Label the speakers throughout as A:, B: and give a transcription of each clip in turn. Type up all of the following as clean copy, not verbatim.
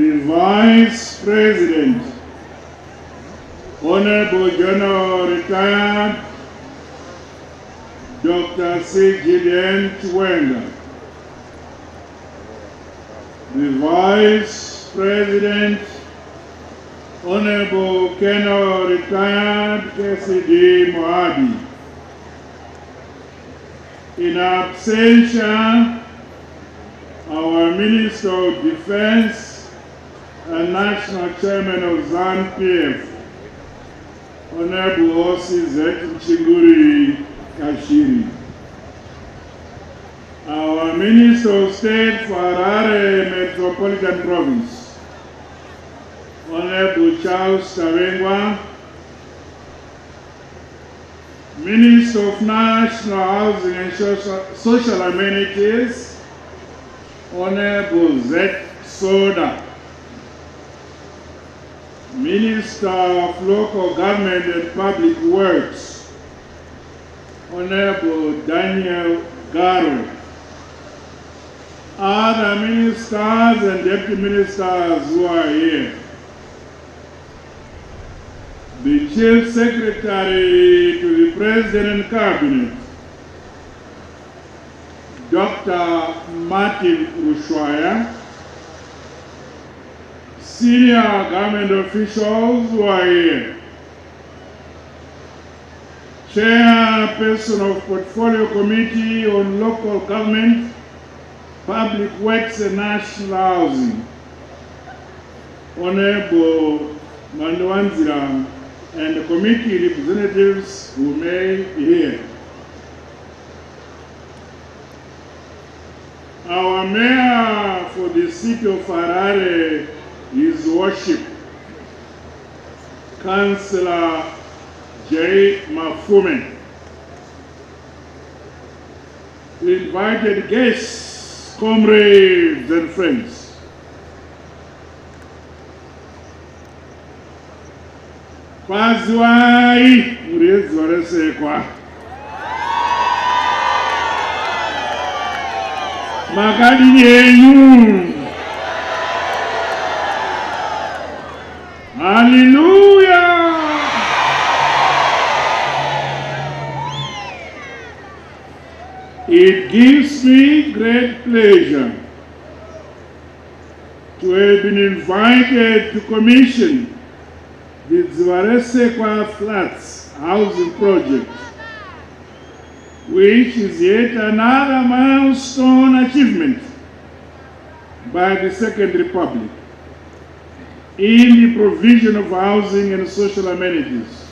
A: the Vice President, Honorable General Retired Dr. C. Gideon Chiwenga, the Vice President, Honorable Colonel Retired KCD Moabi, in absentia, our Minister of Defense and National Chairman of ZANU-PF, Honorable Osizet Chinguri Kashiri. Our Minister of State for Harare Metropolitan Province, Honorable Charles Tawengwa. Minister of National Housing and Social Amenities, Honorable Z. Toda. Minister of Local Government and Public Works, Honorable Daniel Garo. Other ministers and deputy ministers who are here. The Chief Secretary to the President and Cabinet, Dr. Martin Rushwaya, senior government officials who are here, Chairperson of Portfolio Committee on Local Government, Public Works and National Housing, Honorable Mandwanzira, and the committee representatives who may be here. Our mayor for the city of Harare, His Worship, Councillor J. Mafume. Invited guests, comrades and friends. Kwaziwai murezi waresekwa. Makadini yenyu. Hallelujah. It gives me great pleasure to have been invited to commission the Zivaresekwa Flats housing project, which is yet another milestone achievement by the Second Republic in the provision of housing and social amenities.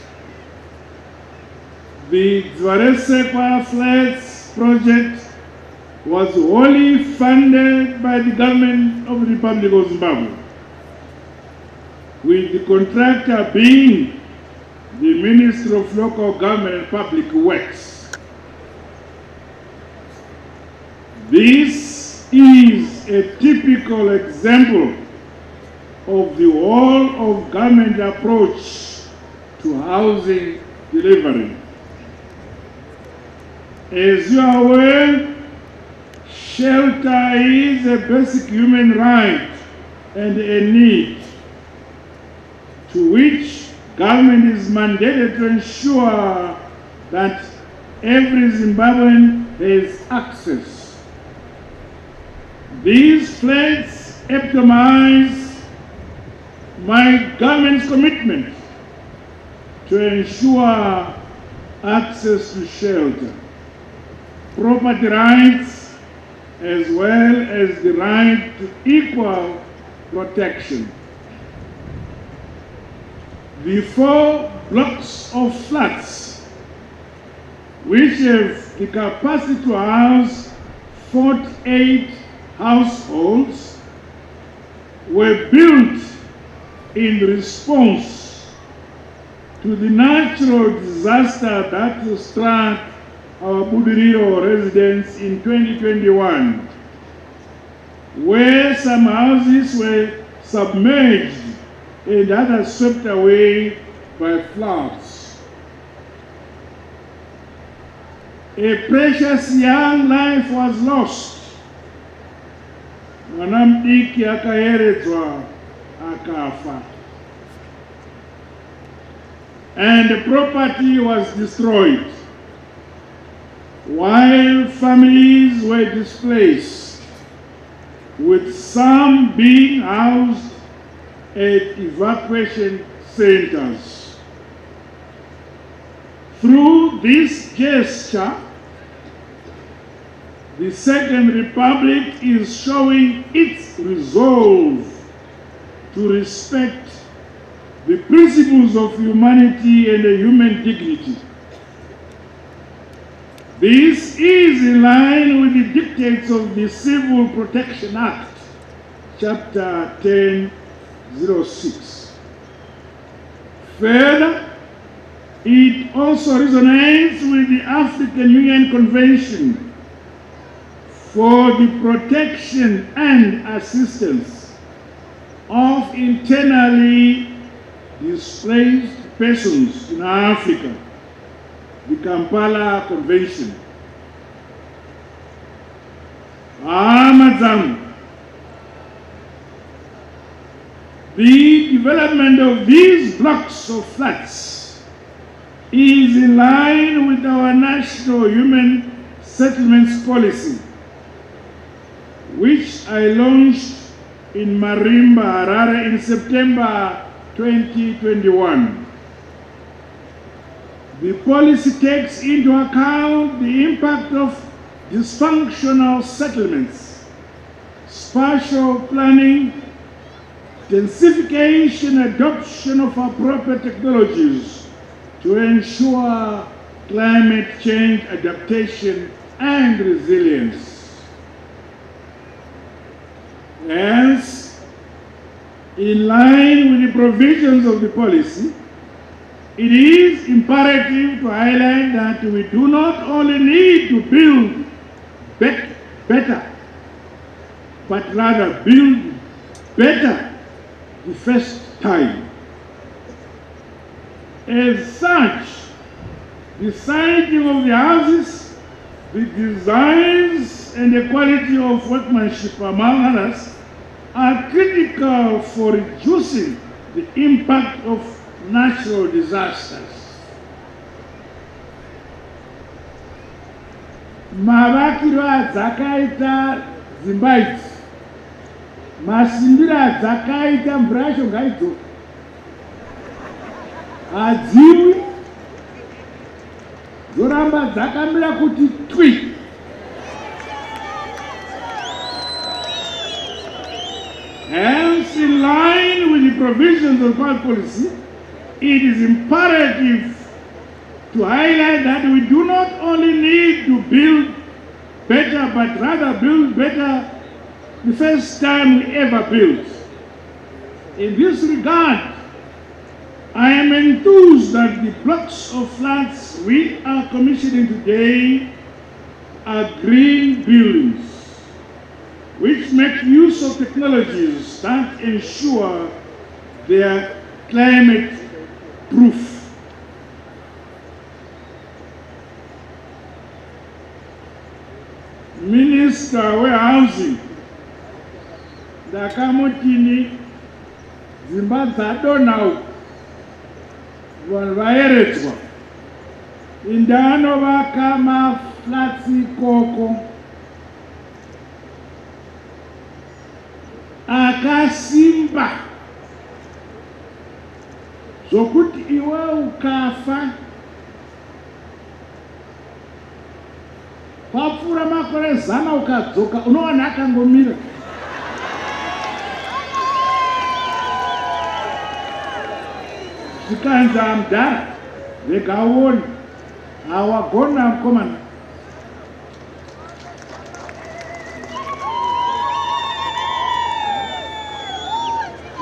A: The Zivaresekwa Flats project was wholly funded by the government of the Republic of Zimbabwe, with the contractor being the Minister of Local Government and Public Works. This is a typical example of the whole of government approach to housing delivery. As you are aware, shelter is a basic human right and a need to which government is mandated to ensure that every Zimbabwean has access. These flats epitomize my government's commitment to ensure access to shelter, property rights, as well as the right to equal protection. The 4 blocks of flats, which have the capacity to house 48 households, were built in response to the natural disaster that struck our Budiriro residents in 2021, where some houses were submerged and others swept away by floods. A precious young life was lost. Mwanamdiki akaheredzwa akafa. And the property was destroyed, while families were displaced, with some being housed at evacuation centers. Through this gesture, the Second Republic is showing its resolve to respect the principles of humanity and human dignity. This is in line with the dictates of the Civil Protection Act, Chapter 1006. Further, it also resonates with the African Union Convention for the protection and assistance of internally displaced persons in Africa, the Kampala Convention. Madam, the development of these blocks of flats is in line with our national human settlements policy, which I launched in Marimba, Harare in September 2021. The policy takes into account the impact of dysfunctional settlements, spatial planning, densification, adoption of appropriate technologies to ensure climate change adaptation and resilience. Hence, in line with the provisions of the policy, it is imperative to highlight that we do not only need to build better, but rather build better the first time. As such, the siting of the houses, the designs, and the quality of workmanship, among others, are critical for reducing the impact of natural disasters. Mavakiro adzakaita dzimba idzi, masimbiro adzakaita mvura yacho ngaidzoke, hadziwi, dzoramba dzakamira kuti twi. Hence, in line with the provisions of our policy, it is imperative to highlight that we do not only need to build better, but rather build better the first time we ever built. In this regard, I am enthused that the blocks of flats we are commissioning today are green buildings, which make use of technologies that ensure their climate proof. Minister we housing ndakamutini dzimba dzadonau vanhu vaeredzwa indanovaka maflatsi ikoko akasimba zvokuti iwe ukafa papfuura makore 100 ukadzoka unowana akangomira. Zvikanzi amudhara rega uone hawagona mukomana.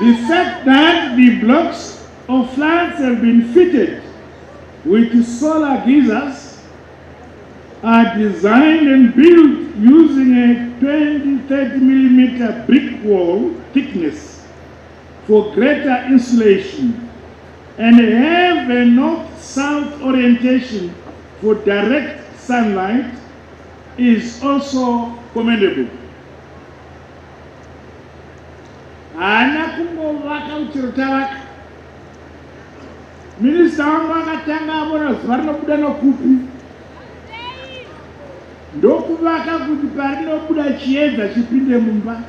A: The fact that the blocks of flats have been fitted with solar geysers are designed and built using a 20-30 millimeter brick wall thickness for greater insulation and have a north-south orientation for direct sunlight is also commendable. Haana kungovaka kuti rotavaka. Minista wangu akatanga abona zuva rinobuda nokupi. Ndokuvaka kuti parinobuda chiedza chipinde mumba.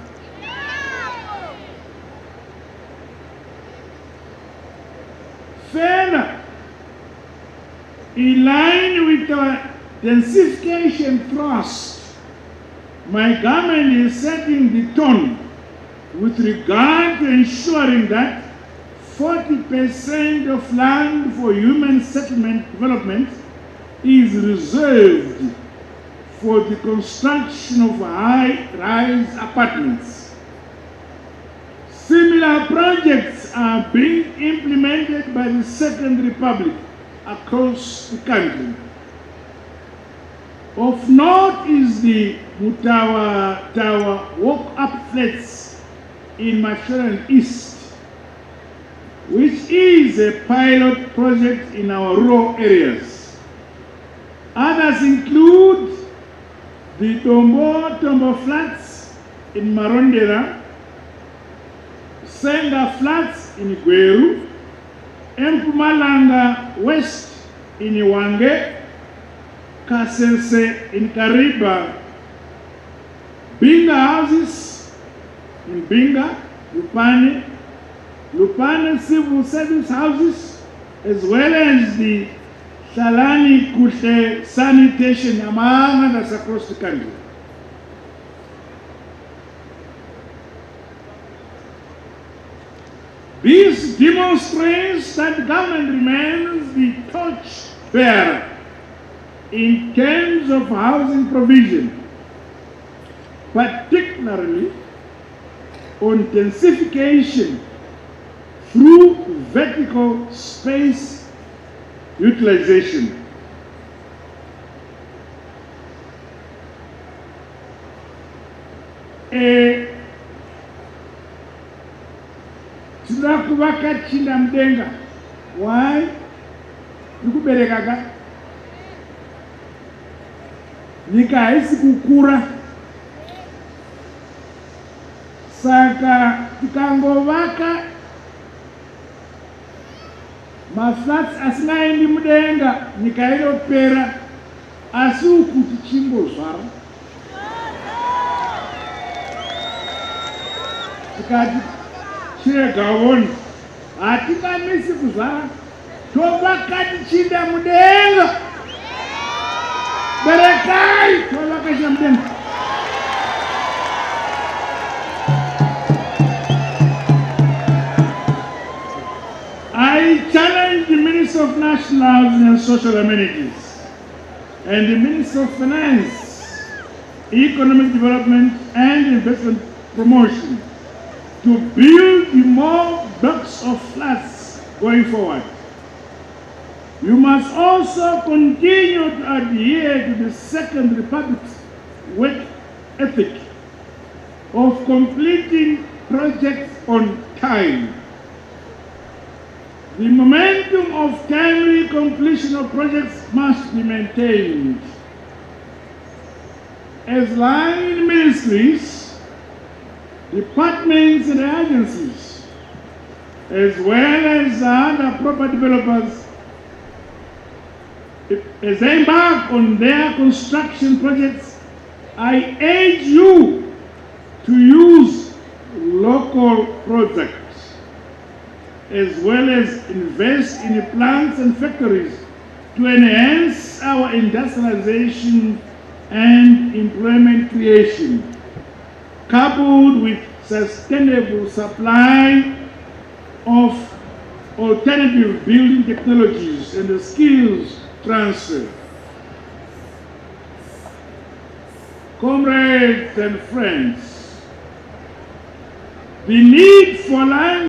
A: Further, in line with our densification thrust, my government is setting the tone with regard to ensuring that 40% of land for human settlement development is reserved for the construction of high-rise apartments. Similar projects are being implemented by the Second Republic across the country. Of note is the Mutawa Tower walk-up flats in Mashonaland East, which is a pilot project in our rural areas. Others include the Tombo flats in Marondera, Senga flats in Gweru, Mpumalanga West in Iwange, Kasese in Kariba, Binga houses in Binga, Lupane civil service houses, as well as the Shalani Kushe sanitation among others across the country. This demonstrates that the government remains the torch bearer in terms of housing provision, particularly on densification through vertical space utilization. Tinakuvaka chinda mudenga. Why? Ndikuberekaka. Nyika haisi kukura. Saka tikangovaka maflats asingaendi mudenga, nyika inopera, asi uku tichingozvara. Tikati chegawoni hatingamisi kuzvara, tovaka tichinda mudenga. Berekai tovaka mudenga. I challenge the Minister of National Housing and Social Amenities and the Minister of Finance, Economic Development and Investment Promotion to build more blocks of flats going forward. You must also continue to adhere to the Second Republic's work ethic of completing projects on time. The momentum of timely completion of projects must be maintained. As line ministries, departments and agencies, as well as other property developers, as they embark on their construction projects, I urge you to use local products, as well as invest in plants and factories to enhance our industrialization and employment creation, coupled with sustainable supply of alternative building technologies and the skills transfer. Comrades and friends, the need for land